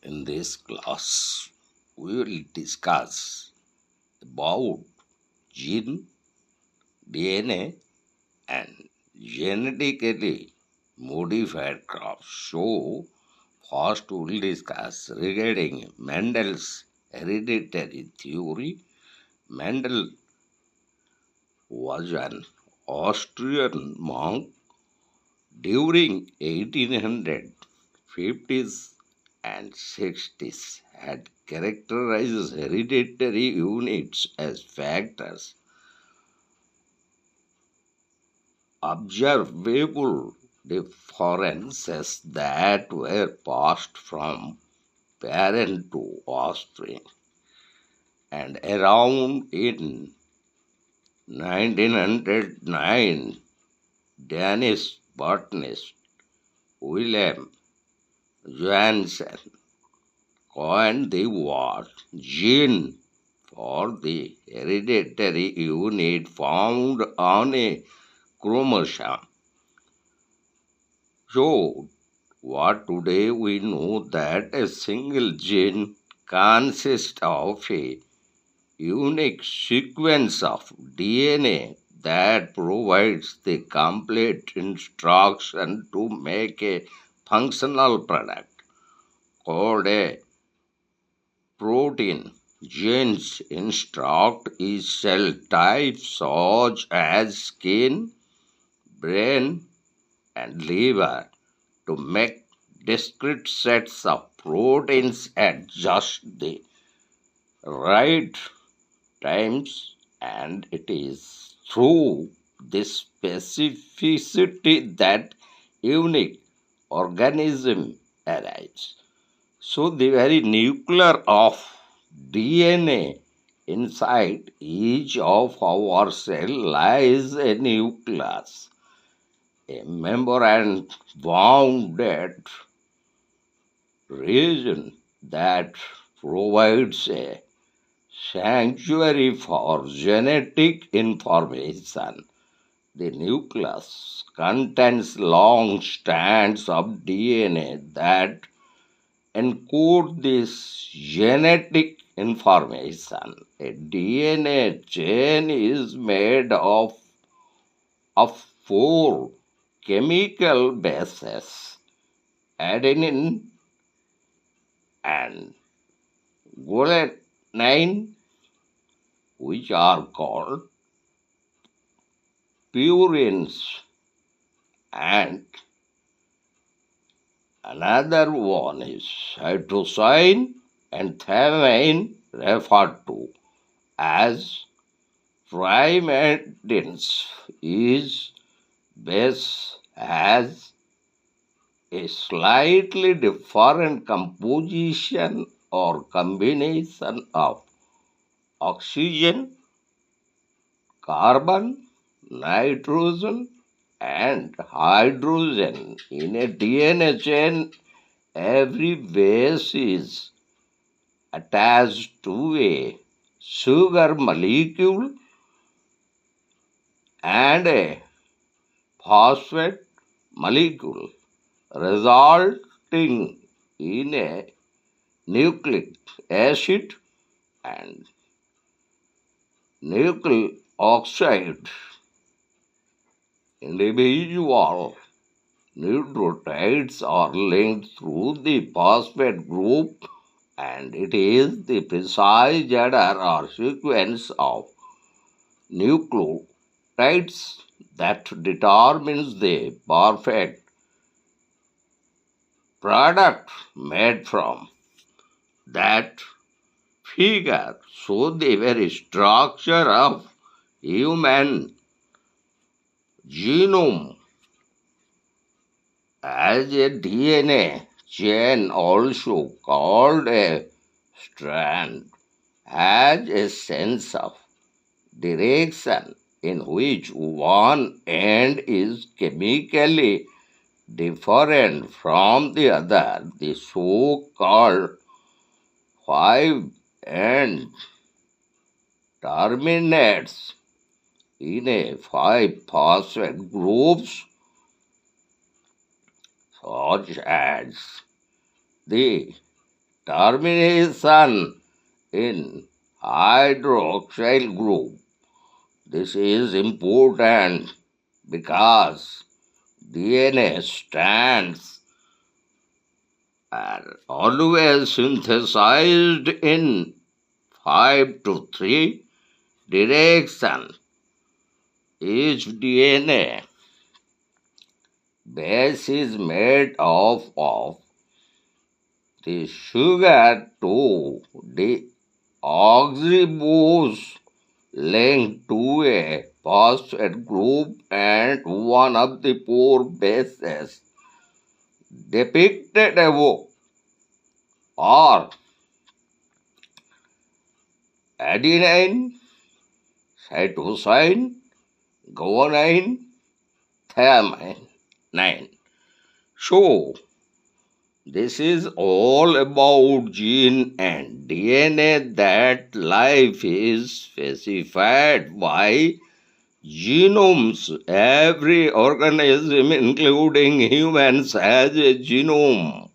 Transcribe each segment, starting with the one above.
In this class, we will discuss about gene, DNA, and genetically modified crops. So, first we will discuss regarding Mendel's hereditary theory. Mendel was an Austrian monk during 1850s and 60s had characterized hereditary units as factors observable differences that were passed from parent to offspring. And around in 1909, Danish botanist William Johansen coined the word gene for the hereditary unit found on a chromosome. So, what today we know that a single gene consists of a unique sequence of DNA that provides the complete instruction to make a functional product called a protein. Genes instruct each cell type such as skin, brain, and liver to make discrete sets of proteins at just the right times, and it is through this specificity that unique organism arise. So the very nucleus of DNA inside each of our cell lies a nucleus, a membrane bounded region that provides a sanctuary for genetic information. The nucleus contains long strands of DNA that encode this genetic information. A DNA chain is made of four chemical bases: adenine and guanine, which are called purines, and another one is cytosine and thymine, referred to as pyrimidines. Each base has a slightly different composition or combination of oxygen, carbon, nitrogen, and hydrogen. In a DNA chain, every base is attached to a sugar molecule and a phosphate molecule, resulting in a nucleic acid and nuclear oxide. Individual nucleotides are linked through the phosphate group, and it is the precise order or sequence of nucleotides that determines the perfect product made from that figure. So the very structure of human genome as a DNA chain, also called a strand, has a sense of direction in which one end is chemically different from the other. The so-called five end terminates in a five phosphate groups such as the termination in hydroxyl group. This is important because DNA strands are always synthesized in 5 to 3 direction. Each DNA base is made of the sugar to deoxyribose linked to a phosphate group, and one of the four bases depicted above are adenine, cytosine, guanine, thymine. So, this is all about gene and DNA that life is specified by genomes. Every organism, including humans, has a genome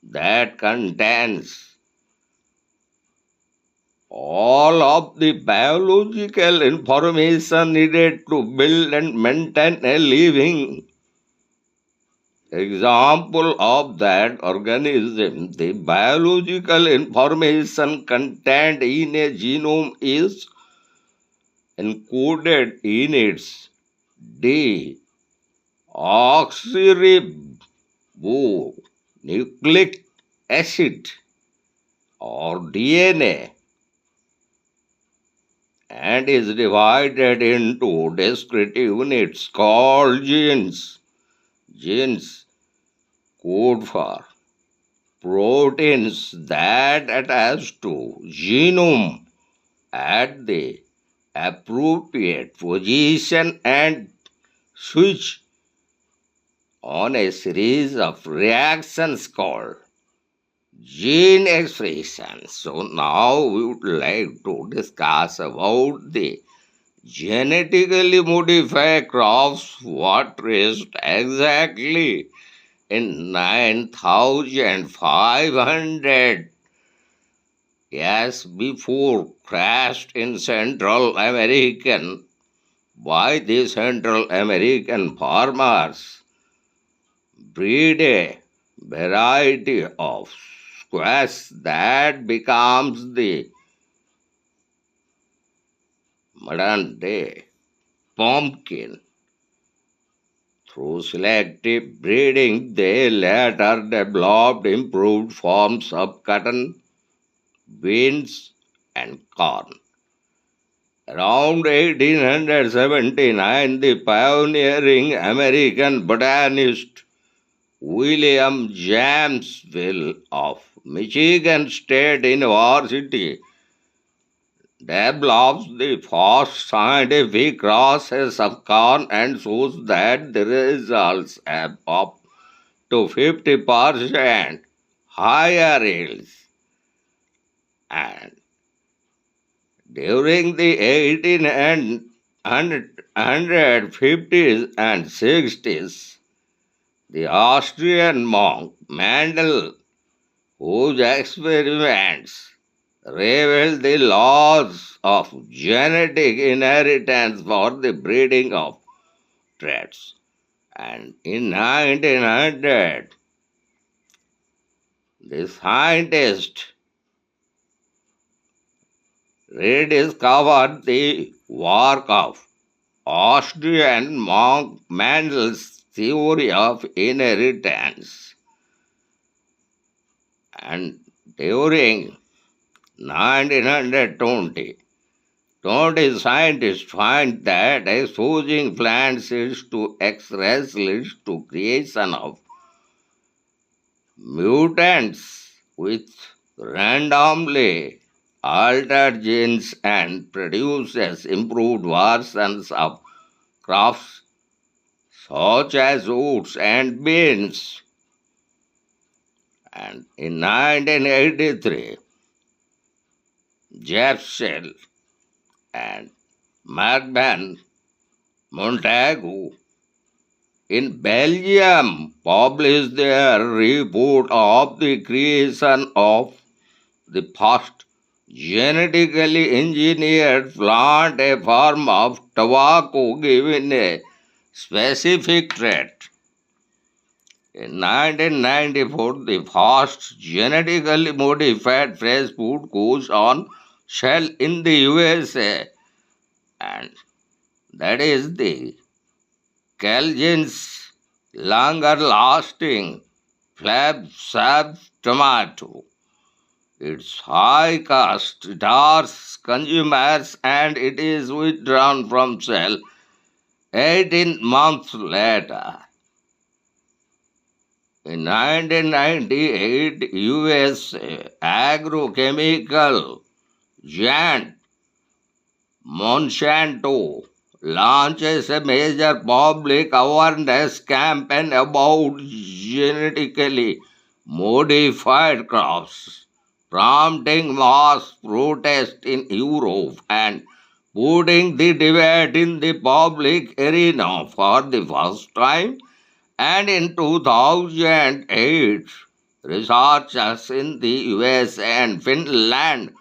that contains all of the biological information needed to build and maintain a living example of that organism. The biological information contained in a genome is encoded in its deoxyribonucleic acid or DNA and is divided into discrete units called genes. Genes code for proteins that attach to genome at the appropriate position and switch on a series of reactions called gene expression. So now we would like to discuss about the genetically modified crops. What raised exactly in 9,500 years before crashed in Central American by the Central American farmers breed a variety of squash that becomes the modern day pumpkin. Through selective breeding, they later developed improved forms of cotton, beans, and corn. Around 1879, the pioneering American botanist William Jamesville of Michigan State University develops the first scientific process of corn and shows that the results have up to 50% higher yields. And during the 1850s and 60s, the Austrian monk Mendel, whose experiments revealed the laws of genetic inheritance for the breeding of traits. And in 1900, the scientist rediscovered the work of Austrian monk Mendel's theory of inheritance. And during 1920, 20 scientists find that exposing plant seeds to X-rays leads to creation of mutants with randomly altered genes and produces improved versions of crops such as oats and beans. And in 1983, Jepsel and Marban Montagu in Belgium published their report of the creation of the first genetically engineered plant a form of tobacco given a specific trait. In 1994, the first genetically modified fresh food goes on sale in the USA, and that is the Calgin's longer lasting flab sab tomato. It's high cost, it harms consumers, and it is withdrawn from sale 18 months later. In 1998, US agrochemical giant Monsanto launches a major public awareness campaign about genetically modified crops, prompting mass protest in Europe and putting the debate in the public arena for the first time. And in 2008, researchers in the USA and Finland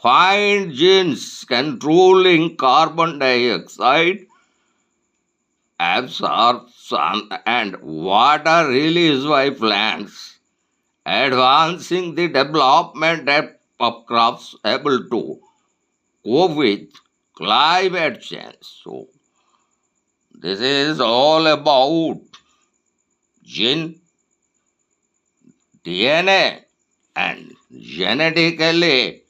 find genes controlling carbon dioxide absorption and water release by plants, advancing the development of crops able to cope with climate change. So, this is all about gene, DNA, and genetically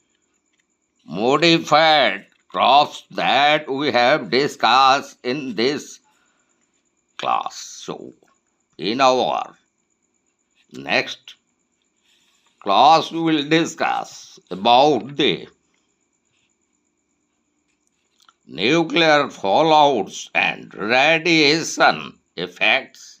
modified crops that we have discussed in this class. So, in our next class, we will discuss about the nuclear fallouts and radiation effects